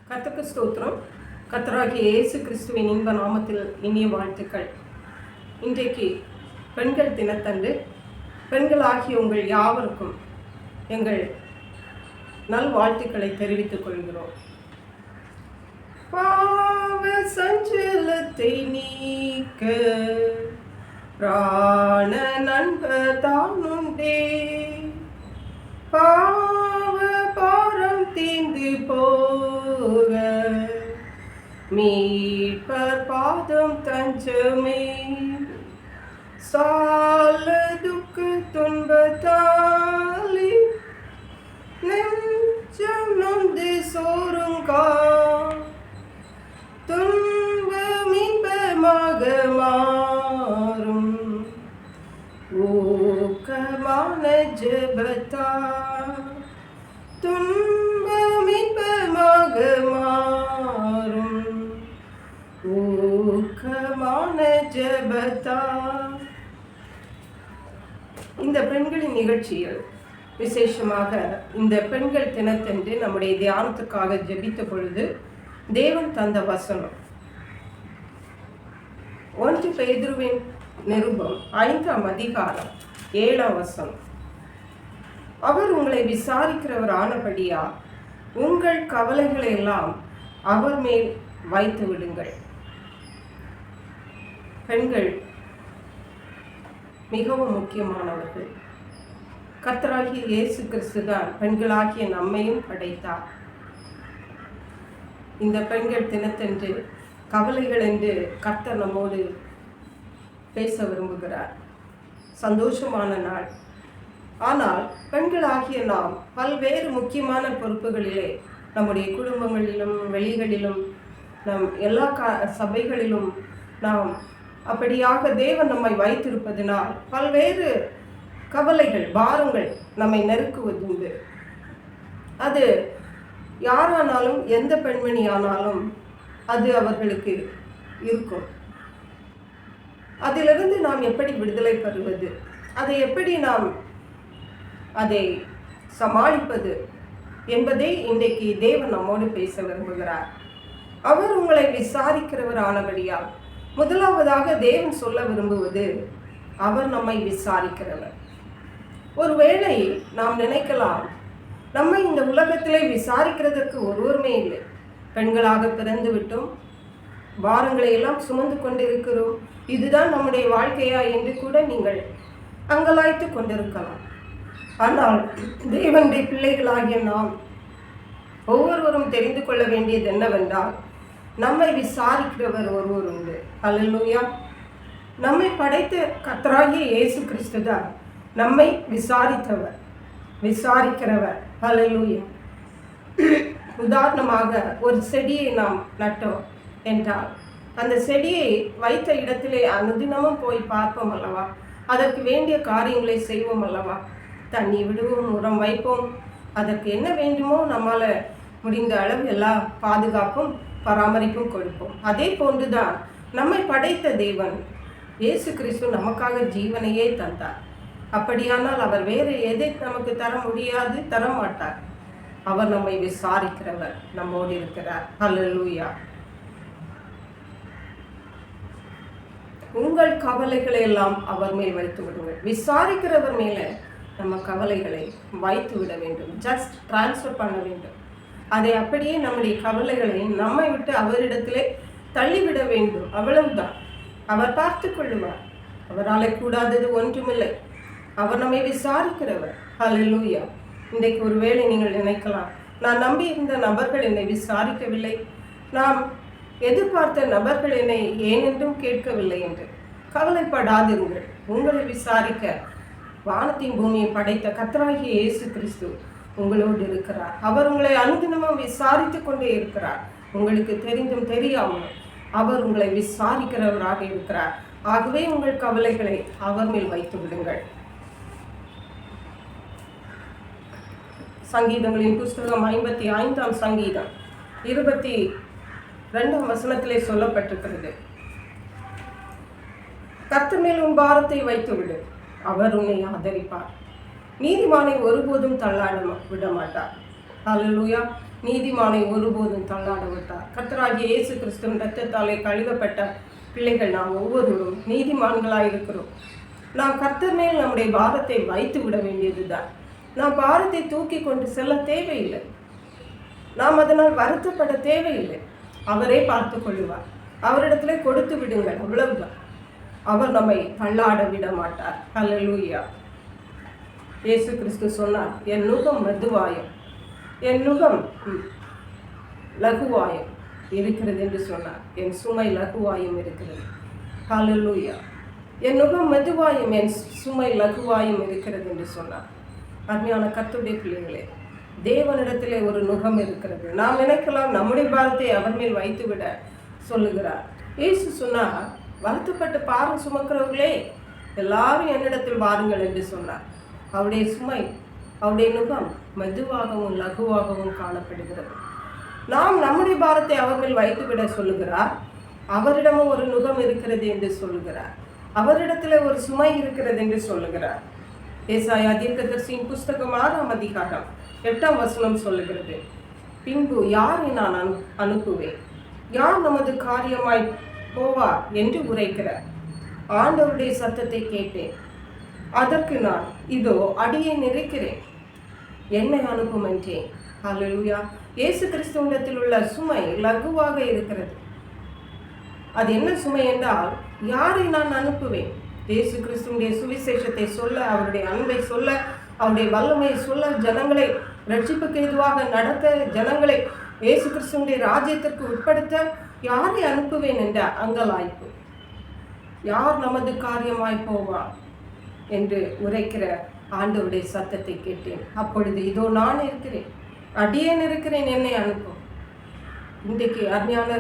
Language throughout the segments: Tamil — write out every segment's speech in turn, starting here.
கர்த்தருக்கு ஸ்தோத்திரம். கர்த்தராகிய இயேசு கிறிஸ்துவின் இன்ப நாமத்தில் இனிய வாழ்த்துக்கள். இன்றைக்கு பெண்கள் தினத்தன்று பெண்களாகிய உங்கள் யாவருக்கும் எங்கள் நல்வாழ்த்துக்களை தெரிவித்துக் கொள்கிறோம். பாவ சஞ்சலத்தை நீக்க பிராண நண்பர் தானுண்டே, பாவ பாரம் தீர்ந்து போக மீட்பர் பாதம் தஞ்சமே, சால துக்க துன்பத்தாலே நெஞ்சம் நொந்து சோருங்கா, துன்பம் இன்பமாக மாறும் ஊக்கமான ஜெபத்தா, துன்பம் இன்பமாக மாறும் ஊக்கமான ஜெபத்தா. இந்த பெண்களின் நிகழ்ச்சியில் விசேஷமாக இந்த பெண்கள் தினத்தன்று நம்முடைய தியானத்துக்காக ஜெபித்த பொழுது தேவன் தந்த வசனம் 1 பேதுருவின் நிருபம் 5ஆம் அதிகாரம் 7ஆம் வசனம். அவர் உங்களை விசாரிக்கிறவர் ஆனபடியா உங்கள் கவலைகளை எல்லாம் அவர் மேல் வைத்து விடுங்கள். பெண்கள் மிகவும் முக்கியமானவர்கள். கர்த்தராகிய இயேசு கிறிஸ்து தான் பெண்களாகிய நம்மையும் படைத்தார். இந்த பெண்கள் தினத்தன்று கவலைகள் என்று கர்த்தர் நம்மோடு பேச விரும்புகிறார். சந்தோஷமான நாள். ஆனால் பெண்களாகிய நாம் பல்வேறு முக்கியமான பொறுப்புகளிலே நம்முடைய குடும்பங்களிலும் வெளிகளிலும் நம் எல்லா சபைகளிலும் நாம் அப்படியாக தேவன் நம்மை வைத்திருப்பதனால் பல்வேறு கவலைகள் பாரங்கள் நம்மை நெருக்குவதுண்டு. அது யாரானாலும் எந்த பெண்மணியானாலும் அது அவர்களுக்கு இருக்கும். அதிலிருந்து நாம் எப்படி விடுதலை பெறுவது, அதை எப்படி நாம் அதை சமாளிப்பது என்பதை இன்றைக்கு தேவன் நம்மோடு பேச விரும்புகிறார். அவர் உங்களை விசாரிக்கிறவர் ஆனபடியால் முதலாவதாக தேவன் சொல்ல விரும்புவது அவர் நம்மை விசாரிக்கிறவர். ஒருவேளை நாம் நினைக்கலாம், நம்மை இந்த உலகத்திலே விசாரிக்கிறதற்கு ஒருவருமே இல்லை, பெண்களாக பிறந்து விட்டோம், பாரங்களை எல்லாம் சுமந்து கொண்டிருக்கிறோம், இதுதான் நம்முடைய வாழ்க்கையா என்று கூட நீங்கள் அங்கலாய்த்து கொண்டிருக்கலாம். ஆனால் தேவனுடைய பிள்ளைகளாகிய நாம் ஒவ்வொருவரும் தெரிந்து கொள்ள வேண்டியது என்னவென்றால், நம்மை விசாரிக்கிறவர் ஒருவர் உண்டு. அல்லேலூயா. நம்மை படைத்த கர்த்தராகிய இயேசு கிறிஸ்து தான் நம்மை விசாரிக்கிறவர். அல்லேலூயா. உதாரணமாக ஒரு செடியை நாம் நட்டோம் என்றால் அந்த செடியை வைத்த இடத்திலே அனுதினமும் போய் பார்ப்போம் அல்லவா, அதற்கு வேண்டிய காரியங்களை செய்வோம் அல்லவா, தண்ணி விடுவோம், உரம் வைப்போம், அதற்கு என்ன வேண்டுமோ நம்மால் முடிந்த அளவு எல்லா பாதுகாப்பும் பராமரிப்பும் கொடுப்போம். அதே போன்றுதான் நம்மை படைத்த தேவன் இயேசு கிறிஸ்து நமக்காக ஜீவனையே தந்தார். அப்படியானால் அவர் வேறு எதை நமக்கு தர முடியாது, தர மாட்டார். அவர் நம்மை விசாரிக்கிறவர், நம்மோடு இருக்கிறார். அல்லேலூயா. உங்கள் கவலைகளை எல்லாம் அவர் மேல் வைத்து விடுங்கள். விசாரிக்கிறவர் மேலே நம்ம கவலைகளை வைத்து விட வேண்டும். ஜஸ்ட் டிரான்ஸ்ஃபர் பண்ண வேண்டும். அதை அப்படியே நம்முடைய கவலைகளை நம்மை விட்டு அவரிடத்திலே தள்ளிவிட வேண்டும். அவ்வளவுதான். அவர் பார்த்து கொள்ளுவார். அவரால் கூடாதது ஒன்றுமில்லை. அவர் நம்மை விசாரிக்கிறவர். அல்லேலூயா. இன்றைக்கு ஒருவேளை நீங்கள் நினைக்கலாம், நான் நம்பி இருந்த நபர்கள் என்னை விசாரிக்கவில்லை, நாம் எதிர்பார்த்த நபர்கள் என்னை ஏனென்றும் கேட்கவில்லை என்று. கவலைப்படாதிருங்கள். உங்களை விசாரிக்க வானத்தின் பூமியை படைத்த கர்த்தராகிய இயேசு கிறிஸ்து உங்களோடு இருக்கிறார். அவர் உங்களை அனுதினமும் விசாரித்து கொண்டே இருக்கிறார். உங்களுக்கு தெரிந்தும் தெரியாமல் அவர் உங்களை விசாரிக்கிறவராக இருக்கிறார். ஆகவே உங்கள் கவலைகளை அவர் மேல் வைத்து விடுங்கள். சங்கீதங்களின் புஸ்தகம் 55ஆம் சங்கீதம் 22ஆம் வசனத்திலே சொல்லப்பட்டிருக்கிறது, கர்த்தர் மேல் உன் பாரத்தை வைத்து விடு, அவர் உன்னை ஆதரிப்பார். நீதிமானை ஒருபோதும் தள்ளாட விட மாட்டார். அல்லேலூயா. நீதிமானை ஒருபோதும் தள்ளாட விட்டார். கர்த்தராகிய இயேசு கிறிஸ்துவின் இரத்தத்தாலே கழுவப்பட்ட பிள்ளைகள் நாம் ஒவ்வொருவரும் நீதிமான்களாக இருக்கிறோம். நாம் கர்த்தர் மேல் நம்முடைய பாரத்தை வைத்து விட வேண்டியதுதான். நாம் பாரத்தை தூக்கி கொண்டு செல்ல தேவையில்லை. நாம் அதனால் வருத்தப்பட தேவையில்லை. அவரே பார்த்து கொள்ளுவார். அவரிடத்துல கொடுத்து விடுங்கள், அவ்வளவுதான். அவர் நம்மை தள்ளாட விட மாட்டார். ஹல்லேலூயா. இயேசு கிறிஸ்து சொன்னார், என் நுகம் மெதுவாயம், என் நுகம் லகுவாயம் இருக்கிறது என்று சொன்னார். என் சுமை லகுவாயம் இருக்கிறது. ஹல்லேலூயா. என் நுகம் மெதுவாயும் என் சுமை லகுவாயும் இருக்கிறது என்று சொன்னார். அருமையான கர்த்தருடைய பிள்ளைகளே, தேவனிடத்திலே ஒரு நுகம் இருக்கிறது. நாம் நினைக்கலாம் நம்முடைய பாரத்தை அவர் மேல் வைத்து விட சொல்லுகிறார். இயேசு சொன்னார், வருத்தப்பட்டு பாரம் சுமக்கிறவர்களே எல்லாரும் என்னிடத்தில் வாருங்கள் என்று சொன்னார். அவருடைய சுமை, அவருடைய நுகம் மெதுவாகவும் லகுவாகவும் காணப்படுகிறது. நாம் நம்முடைய பாரத்தை அவர் மேல் வைத்து விட சொல்லுகிறார். அவரிடமும் ஒரு நுகம் இருக்கிறது என்று சொல்லுகிறார். அவரிடத்துல ஒரு சுமை இருக்கிறது என்று சொல்லுகிறார். ஏசாயா தீர்க்கதரிசியின் புஸ்தகம் 6ஆம் அதிகாரம் 8ஆம் வசனம் சொல்லுகிறது, பின்பு யாரை நான் அனுப்புவேன், யார் நமது காரியமாய் போவார் என்று உரைக்கிறார். ஆண்டவருடைய சத்தத்தை கேட்டேன், அதற்கு நான் இதோ அடியேன் இருக்கிறேன், என்னை அனுப்பும் என்றேன். ஹல்லேலூயா. இயேசு கிறிஸ்துவிடத்தில் உள்ள சுமை லகுவாக இருக்கிறது. அது என்ன சுமை என்றால், யாரை நான் அனுப்புவேன்? இயேசு கிறிஸ்துவினுடைய சுவிசேஷத்தை சொல்ல, அவருடைய அன்பை சொல்ல, அவருடைய வல்லமையை சொல்ல, ஜனங்களை ரட்சிப்புக்கு எதுவாக நடத்த, ஜனங்களை இயேசு கிறிஸ்துவினுடைய ராஜ்யத்திற்கு உட்படுத்த யாரை அனுப்புவேன் என்ற அங்கலாய்ப்பு. யார் நமது காரியமாய் போவார் என்று உரைக்கிற ஆண்டவருடைய சத்தத்தை கேட்டேன். அப்பொழுது இதோ நான் இருக்கிறேன், அடியேன் இருக்கிறேன், என்னை அனுப்பும். இன்றைக்கு அருமையான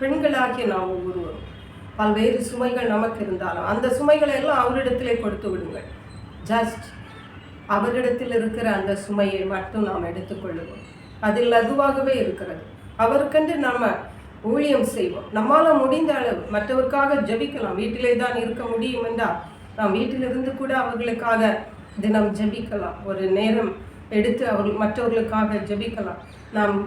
பெண்களாகிய நாம் ஒவ்வொருவரும் பல்வேறு சுமைகள் நமக்கு இருந்தாலும் அந்த சுமைகளை எல்லாம் அவரிடத்திலே கொடுத்து விடுங்கள். ஜஸ்ட் அவரிடத்தில் இருக்கிற அந்த சுமையை மட்டும் நாம் எடுத்துக்கொள்ளுவோம். அதில் லகுவாகவே இருக்கிறது. அவருக்கென்று நாம் ஊழியம் செய்வோம். நம்மால் முடிந்த அளவு மற்றவருக்காக ஜெபிக்கலாம். வீட்டிலே தான் இருக்க முடியும் என்றால் நாம் வீட்டிலிருந்து கூட அவர்களுக்காக தினம் ஜெபிக்கலாம். ஒரு நேரம் எடுத்து மற்றவர்களுக்காக ஜெபிக்கலாம். நாம்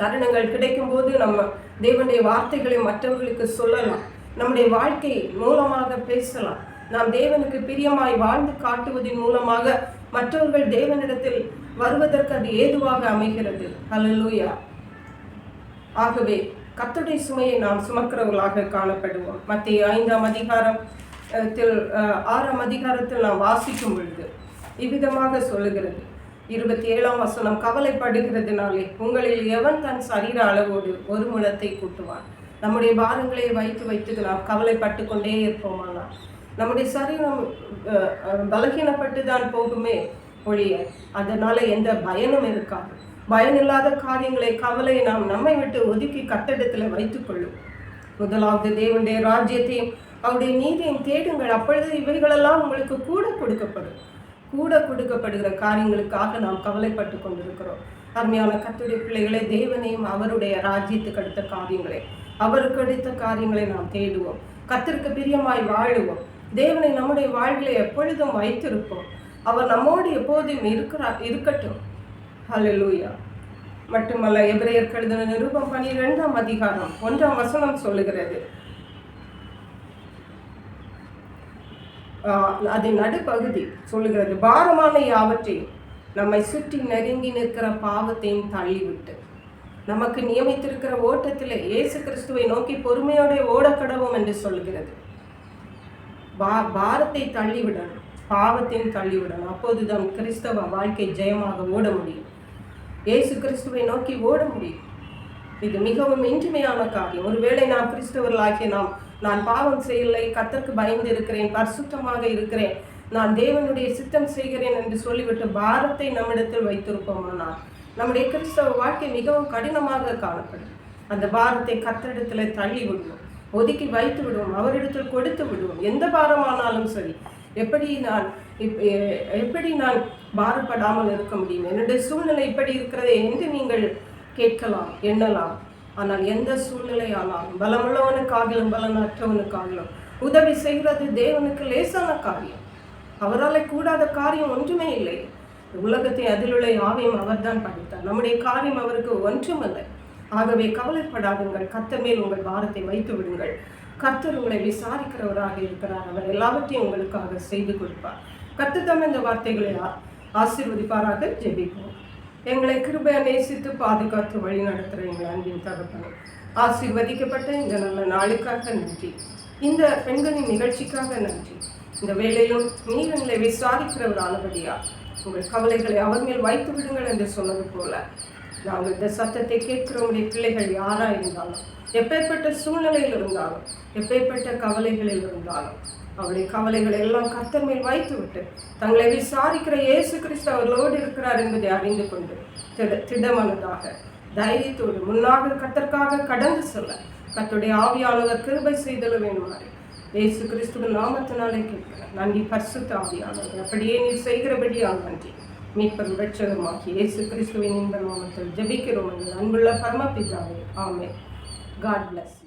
தருணங்கள் கிடைக்கும் போது நம்ம தேவனுடைய வார்த்தைகளை மற்றவர்களுக்கு சொல்லலாம். நம்முடைய வாழ்க்கை மூலமாக பேசலாம். நாம் தேவனுக்கு பிரியமாய் வாழ்ந்து காட்டுவதன் மூலமாக மற்றவர்கள் தேவனிடத்தில் வருவதற்கு அது ஏதுவாக அமைகிறது. ஹல்லேலூயா. ஆகவே கர்த்தருடைய சுமையை நாம் சுமக்கிறவர்களாக காணப்படுவோம். மத்தேயு 5ஆம் அதிகாரத்தில் 6ஆம் அதிகாரத்தில் நாம் வாசிக்கும் பொழுது இவ்விதமாக சொல்லுகிறது. 27ஆம் வசனம், கவலைப்படுகிறதுனாலே உங்களில் எவன் தன் சரீர அளவோடு ஒரு முழத்தை கூட்டுவான்? நம்முடைய பாரங்களை வைத்து வைத்து நாம் கவலைப்பட்டு கொண்டே இருப்போமானா நம்முடைய சரீரம் பலகீனப்பட்டு தான் போகுமே ஒழிய அதனால எந்த பயனும் இருக்காது. பயனில்லாத காரியங்களை, கவலையை நாம் நம்மை விட்டு ஒதுக்கி கட்டடத்தில் வைத்துக்கொள்ளும். முதலாவது தேவனுடைய ராஜ்யத்தையும் அவருடைய நீதியையும் தேடுங்கள், அப்பொழுது இவைகளெல்லாம் உங்களுக்கு கூட கொடுக்கப்படுகிற காரியங்களுக்காக நாம் கவலைப்பட்டு கொண்டிருக்கிறோம். அருமையான கர்த்தருடைய பிள்ளைகளை, தேவனையும் அவருடைய ராஜ்யத்துக்கு அடுத்த காரியங்களை, அவருக்கு அடுத்த காரியங்களை நாம் தேடுவோம். கர்த்தருக்கு பிரியமாய் வாழுவோம். தேவனை நம்முடைய வாழ்விலை எப்பொழுதும் வைத்திருப்போம். அவர் நம்மோடு எப்போதும் இருக்கட்டும். ஹல்லேலூயா. மட்டுமல்ல, எபிரேயர் எழுதின நிருபம் 12ஆம் அதிகாரம் 1ஆம் வசனம் சொல்லுகிறது, அதன் நடுப்பகுதி சொல்லுகிறது, பாரமான யாவற்றையும் நம்மை சுற்றி நெருங்கி நிற்கிற பாவத்தையும் தள்ளிவிட்டு நமக்கு நியமித்திருக்கிற ஓட்டத்தில் இயேசு கிறிஸ்துவை நோக்கி பொறுமையோட ஓடக்கடவும் என்று சொல்கிறது. பாரத்தை தள்ளிவிடணும், பாவத்தையும் தள்ளிவிடணும். அப்போதுதான் கிறிஸ்தவ வாழ்க்கை ஜெயமாக ஓட முடியும். இயேசு கிறிஸ்துவை நோக்கி ஓட முடியும். இது மிகவும் இன்றிமையான காரியம். ஒருவேளை நாம் கிறிஸ்தவர்களாகிய நான் பாவம் செய்யலை, கர்த்தருக்கு பயந்து இருக்கிறேன், பரிசுத்தமாக இருக்கிறேன், நான் தேவனுடைய சித்தம் செய்கிறேன் என்று சொல்லிவிட்டு பாரத்தை நம்மிடத்தில் வைத்திருப்போமானால் நம்முடைய கிறிஸ்தவ வாழ்க்கை மிகவும் கடினமாக காணப்படும். அந்த பாரத்தை கர்த்தரிடத்தில் தள்ளி விடுவோம், ஒதுக்கி வைத்து விடுவோம், அவரிடத்தில் கொடுத்து விடுவோம். எந்த பாரமானாலும் சரி, எப்படி நான் பாரப்படாமல் இருக்க முடியும்? என்னுடைய சூழ்நிலை இப்படி இருக்கிறதே என்று நீங்கள் கேட்கலாம், எண்ணலாம். ஆனால் எந்த சூழ்நிலை ஆனாலும் பலமுள்ளவனுக்காகிலும் பலனற்றவனுக்காகிலும் உதவி செய்கிறது தேவனுக்கு லேசான காரியம். அவரால் கூடாத காரியம் ஒன்றுமே இல்லை. உலகத்தை அதிலுள்ள யாவையும் அவர்தான் படைத்தார். நம்முடைய காரியம் அவருக்கு ஒன்றுமல்ல. ஆகவே கவலைப்படாதுங்கள், கர்த்தர் மேல் உங்கள் பாரத்தை வைத்து விடுங்கள். கர்த்தர் உங்களை விசாரிக்கிறவராக இருக்கிறார். அவர் எல்லாவற்றையும் உங்களுக்காக செய்து கொடுப்பார். கர்த்தர் தாமே இந்த வார்த்தைகளை ஆசீர்வதிப்பாராக. ஜெபிப்போம். எங்களை கிருபையா நேசித்து பாதுகாத்து வழி நடத்துகிற எங்கள் அன்பின் தகப்பனே, ஆசீர்வதிக்கப்பட்ட இந்த நல்ல நாளுக்காக நன்றி. இந்த பெண்களின் நிகழ்ச்சிக்காக நன்றி. இந்த வேளையிலும் நீர் எங்களை விசாரிக்கிறவரானபடியா உங்கள் கவலைகளை அவர் மேல் வைத்து விடுங்கள் என்று சொன்னது போல நாங்கள் இந்த சத்தத்தை கேட்கிறவங்களுடைய பிள்ளைகள் யாரா இருந்தாலும், எப்பேற்பட்ட சூழ்நிலையில் இருந்தாலும், எப்பேற்பட்ட கவலைகளில் இருந்தாலும், அவருடைய கவலைகளை எல்லாம் கர்த்தர் மேல் வைத்து விட்டு தங்களை விசாரிக்கிற இயேசு கிறிஸ்து அவர்களோடு இருக்கிறார் என்பதை அறிந்து கொண்டு திடமனதாக தைரியத்தோடு முன்னாக கர்த்தருக்காக கடந்து செல்ல கர்த்தருடைய ஆவியானவர் கிருபை செய்தல வேண்டுமாறு இயேசு கிறிஸ்துவின் நாமத்தினாலே கேட்கிறேன். நன்றி பரிசுத்த ஆவியானவர். அப்படியே நீர் செய்கிறபடியால் நன்றி. மீட்பர் இரட்சகமாகி இயேசு கிறிஸ்துவின் இன்ப நாமத்தில் ஜெபிக்கிறோம் எங்கள் அன்புள்ள பரமபிதாவே. ஆமென். God bless you.